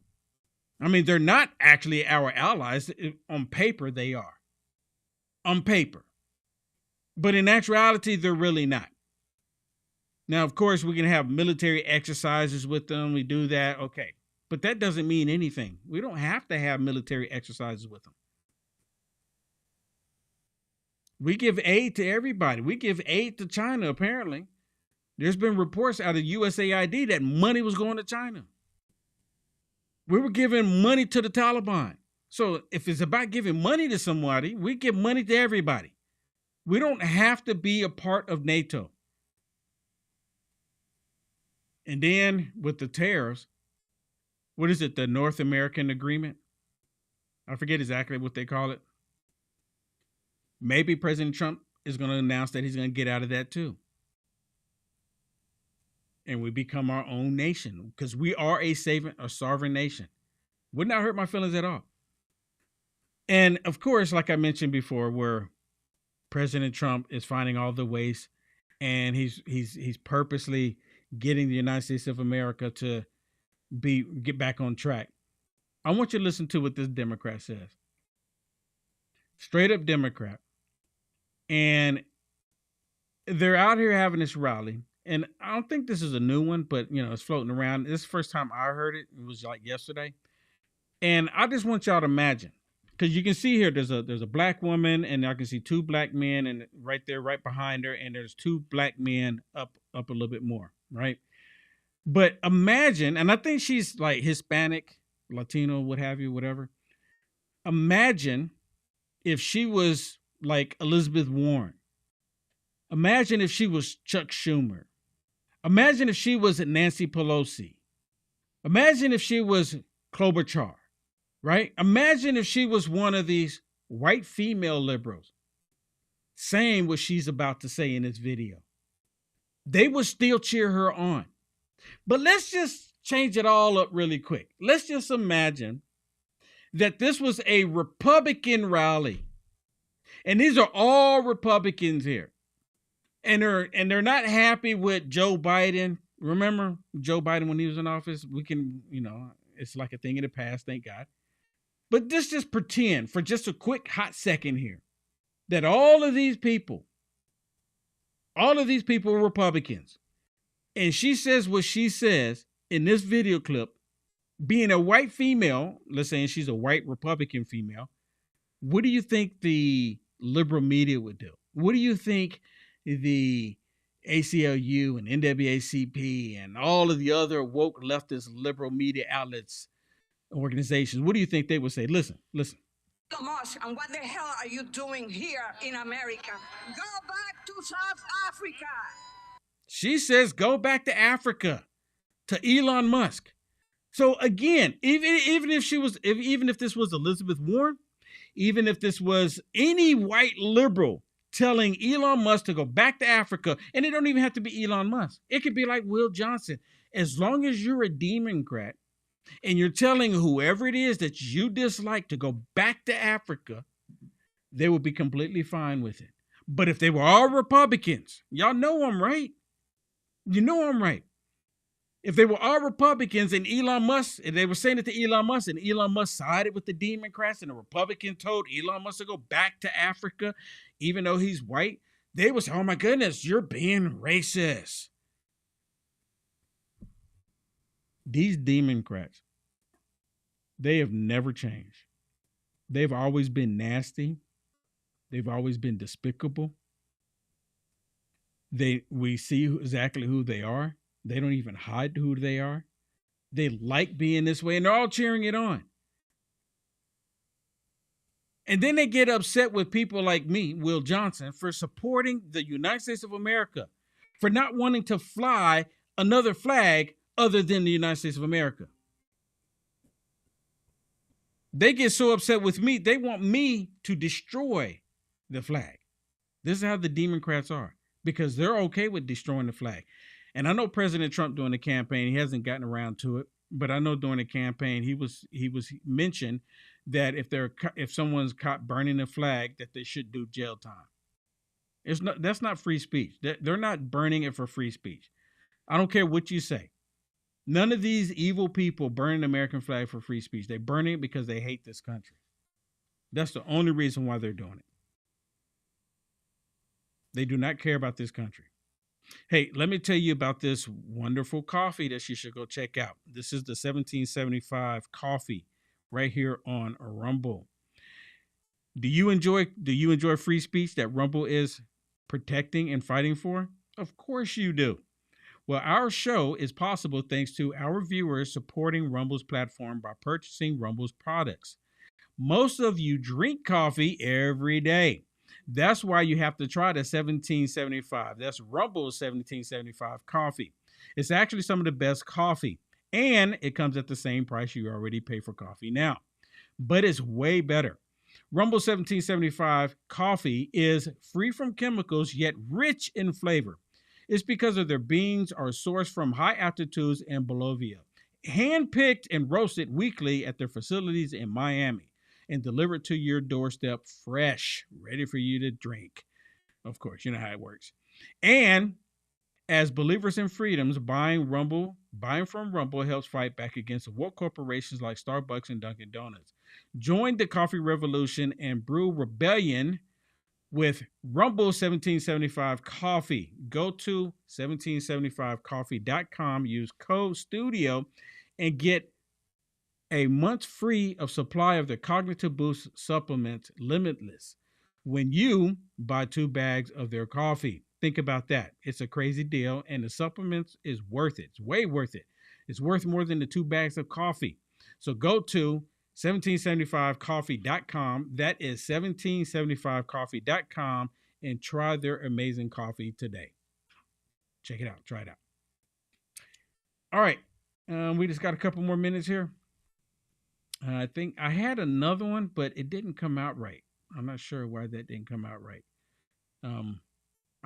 They're not actually our allies. On paper, they are. On paper. But in actuality, they're really not. Now, of course, we can have military exercises with them. We do that. Okay. But that doesn't mean anything. We don't have to have military exercises with them. We give aid to everybody. We give aid to China, apparently. There's been reports out of USAID that money was going to China. We were giving money to the Taliban. So if it's about giving money to somebody, we give money to everybody. We don't have to be a part of NATO. And then with the tariffs, what is it? The North American Agreement? I forget exactly what they call it. Maybe President Trump is going to announce that he's going to get out of that too. And we become our own nation, because we are a sovereign nation. Would not hurt my feelings at all. And of course, like I mentioned before, where President Trump is finding all the ways, and he's purposely getting the United States of America to get back on track. I want you to listen to what this Democrat says. Straight up Democrat. And they're out here having this rally. And I don't think this is a new one, but it's floating around. This is the first time I heard it. It was like yesterday. And I just want y'all to imagine, because you can see here there's a black woman, and I can see two black men, and right there, right behind her, and there's two black men up a little bit more, right? But imagine, and I think she's like Hispanic, Latino, what have you, whatever. Imagine if she was like Elizabeth Warren. Imagine if she was Chuck Schumer. Imagine if she was Nancy Pelosi. Imagine if she was Klobuchar, right? Imagine if she was one of these white female liberals saying what she's about to say in this video. They would still cheer her on. But let's just change it all up really quick. Let's just imagine that this was a Republican rally. And these are all Republicans here. And they're not happy with Joe Biden. Remember Joe Biden when he was in office? We can, it's like a thing in the past, thank God. But just pretend for just a quick hot second here that all of these people are Republicans. And she says what she says in this video clip, being a white female, let's say she's a white Republican female. What do you think the liberal media would do? What do you think the ACLU and NAACP and all of the other woke leftist liberal media outlets, organizations, what do you think they would say? Listen. Elon Musk, and what the hell are you doing here in America? Go back to South Africa. She says, go back to Africa, to Elon Musk. So again, even if this was Elizabeth Warren, even if this was any white liberal telling Elon Musk to go back to Africa, and it don't even have to be Elon Musk. It could be like Will Johnson. As long as you're a Democrat and you're telling whoever it is that you dislike to go back to Africa, they would be completely fine with it. But if they were all Republicans, y'all know I'm right. You know I'm right. If they were all Republicans and Elon Musk, and they were saying it to Elon Musk, and Elon Musk sided with the Democrats, and the Republican told Elon Musk to go back to Africa, even though he's white, they would say, oh my goodness, you're being racist. These Democrats, they have never changed. They've always been nasty. They've always been despicable. We see exactly who they are. They don't even hide who they are. They like being this way, and they're all cheering it on. And then they get upset with people like me, Will Johnson, for supporting the United States of America, for not wanting to fly another flag other than the United States of America. They get so upset with me, they want me to destroy the flag. This is how the Democrats are, because they're okay with destroying the flag. And I know President Trump during the campaign, he hasn't gotten around to it, but I know during the campaign he was mentioned that if someone's caught burning a flag, that they should do jail time. That's not free speech. They're not burning it for free speech. I don't care what you say. None of these evil people burn the American flag for free speech. They burn it because they hate this country. That's the only reason why they're doing it. They do not care about this country. Hey, let me tell you about this wonderful coffee that you should go check out. This is the 1775 coffee right here on Rumble. Do you enjoy free speech that Rumble is protecting and fighting for? Of course you do. Well, our show is possible thanks to our viewers supporting Rumble's platform by purchasing Rumble's products. Most of you drink coffee every day. That's why you have to try the 1775. That's Rumble's 1775 coffee. It's actually some of the best coffee, and it comes at the same price you already pay for coffee now. But it's way better. Rumble 1775 coffee is free from chemicals, yet rich in flavor. It's because of their beans are sourced from high altitudes in Bolivia, hand-picked and roasted weekly at their facilities in Miami, and delivered to your doorstep fresh, ready for you to drink. Of course, you know how it works. And as believers in freedoms, buying from Rumble helps fight back against woke corporations like Starbucks and Dunkin' Donuts. Join the coffee revolution and brew rebellion with Rumble 1775 coffee. Go to 1775coffee.com, use code STUDIO, and get a month free of supply of the Cognitive Boost supplement, Limitless, when you buy 2 bags of their coffee. Think about that. It's a crazy deal, and the supplements is worth it. It's way worth it. It's worth more than the 2 bags of coffee. So go to 1775coffee.com. That is 1775coffee.com, and try their amazing coffee today. Check it out. Try it out. All right. We just got a couple more minutes here. I think I had another one, but it didn't come out right. I'm not sure why that didn't come out right. I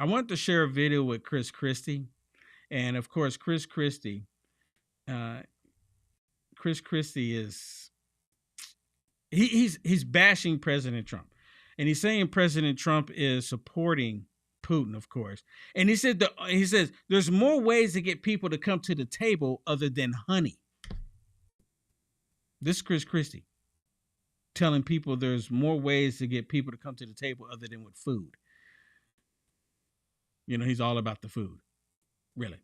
want to share a video with Chris Christie. And of course, Chris Christie is, he's bashing President Trump. And he's saying President Trump is supporting Putin, of course. And he says there's more ways to get people to come to the table other than honey. This is Chris Christie telling people there's more ways to get people to come to the table other than with food. You know, he's all about the food, really.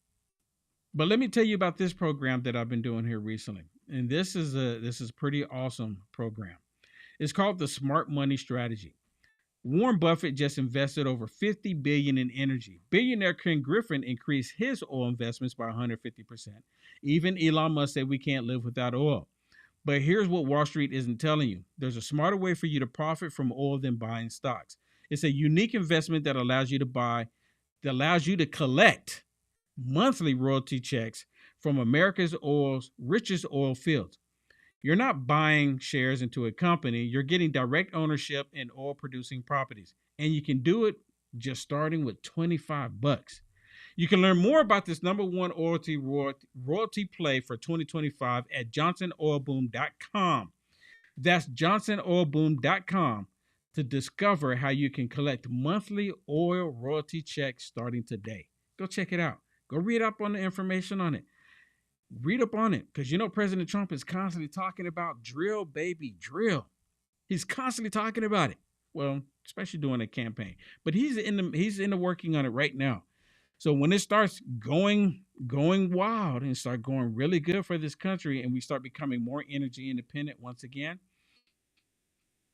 But let me tell you about this program that I've been doing here recently. And this is a pretty awesome program. It's called the Smart Money Strategy. Warren Buffett just invested over $50 billion in energy. Billionaire Ken Griffin increased his oil investments by 150%. Even Elon Musk said we can't live without oil. But here's what Wall Street isn't telling you. There's a smarter way for you to profit from oil than buying stocks. It's a unique investment that allows you to collect monthly royalty checks from America's richest oil fields. You're not buying shares into a company. You're getting direct ownership in oil producing properties. And you can do it just starting with $25. You can learn more about this #1 royalty play for 2025 at JohnsonOilBoom.com. That's JohnsonOilBoom.com. to discover how you can collect monthly oil royalty checks starting today. Go check it out. Go read up on the information on it. Read up on it, because you know President Trump is constantly talking about drill, baby, drill. He's constantly talking about it. Well, especially during a campaign. But he's in the working on it right now. So when it starts going wild and start going really good for this country, and we start becoming more energy independent once again,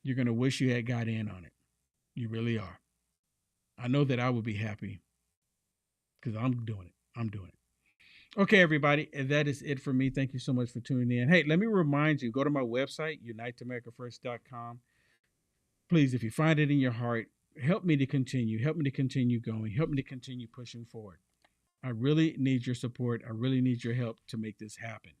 you're going to wish you had got in on it. You really are. I know that I would be happy because I'm doing it. I'm doing it. Okay, everybody, and that is it for me. Thank you so much for tuning in. Hey, let me remind you, go to my website, uniteamericafirst.com. Please, if you find it in your heart, help me to continue. Help me to continue going. Help me to continue pushing forward. I really need your support. I really need your help to make this happen.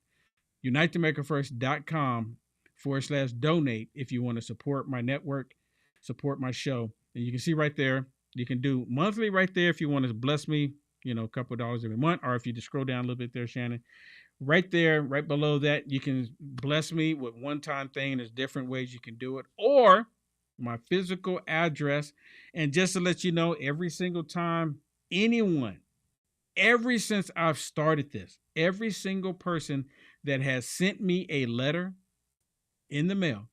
uniteamericafirst.com/donate if you want to support my network, support my show. And you can see right there, you can do monthly right there if you want to bless me, you know, a couple of dollars every month, or if you just scroll down a little bit there, Shannon, right there, right below that, you can bless me with one-time thing. There's different ways you can do it, or my physical address. And just to let you know, every single time anyone, since I've started this, every single person that has sent me a letter in the mail,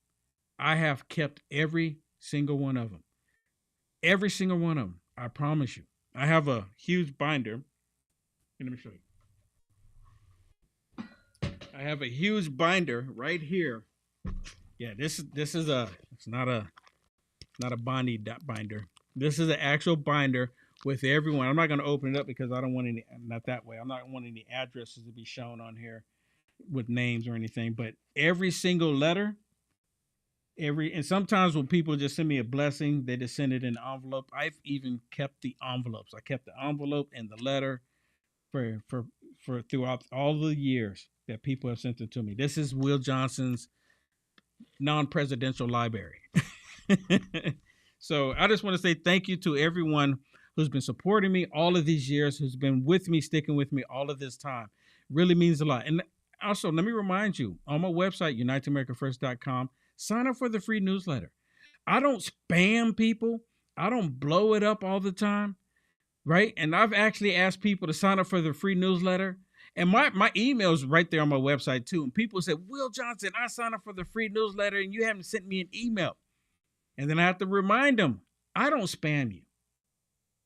I have kept every single one of them. Every single one of them. I promise you. I have a huge binder. Let me show you. I have a huge binder right here. Yeah, this is it's not a Bondi binder. This is an actual binder with everyone. I'm not going to open it up because I don't want any, not that way. I'm not wanting any addresses to be shown on here with names or anything, but every single letter, and sometimes when people just send me a blessing, they just send it in an envelope. I've even kept the envelopes. I kept the envelope and the letter for throughout all the years that people have sent it to me. This is Will Johnson's non-presidential library. So I just want to say thank you to everyone who's been supporting me all of these years, who's been with me, sticking with me all of this time. Really means a lot. And also, let me remind you, on my website, uniteamericafirst.com, sign up for the free newsletter. I don't spam people. I don't blow it up all the time, right? And I've actually asked people to sign up for the free newsletter. And my email's right there on my website too. And people say, Will Johnson, I signed up for the free newsletter and you haven't sent me an email. And then I have to remind them, I don't spam you.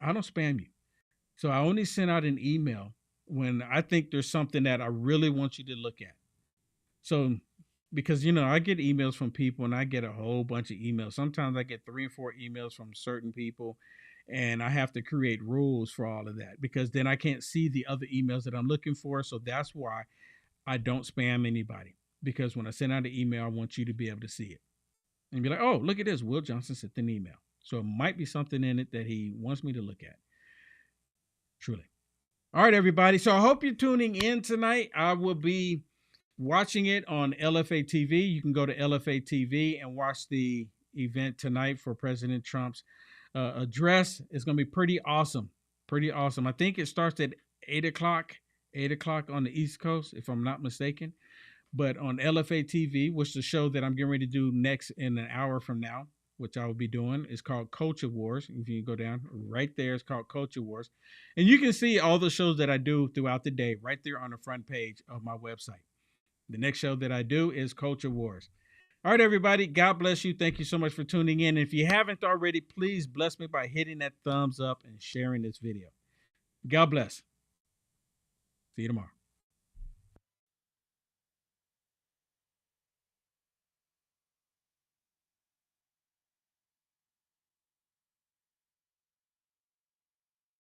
I don't spam you. So I only send out an email when I think there's something that I really want you to look at. So, because, you know, I get emails from people and I get a whole bunch of emails. Sometimes I get 3 or 4 emails from certain people, and I have to create rules for all of that because then I can't see the other emails that I'm looking for. So that's why I don't spam anybody, because when I send out an email, I want you to be able to see it and be like, oh, look at this. Will Johnson sent an email. So it might be something in it that he wants me to look at. Truly. All right, everybody. So I hope you're tuning in tonight. I will be watching it on LFA TV. You can go to LFA TV and watch the event tonight for President Trump's address. It's going to be pretty awesome. Pretty awesome. I think it starts at 8 o'clock on the East Coast, if I'm not mistaken. But on LFA TV, which is the show that I'm getting ready to do next in an hour from now, which I will be doing, is called Culture Wars. If you go down right there, it's called Culture Wars. And you can see all the shows that I do throughout the day right there on the front page of my website. The next show that I do is Culture Wars. All right, everybody. God bless you. Thank you so much for tuning in. If you haven't already, please bless me by hitting that thumbs up and sharing this video. God bless. See you tomorrow.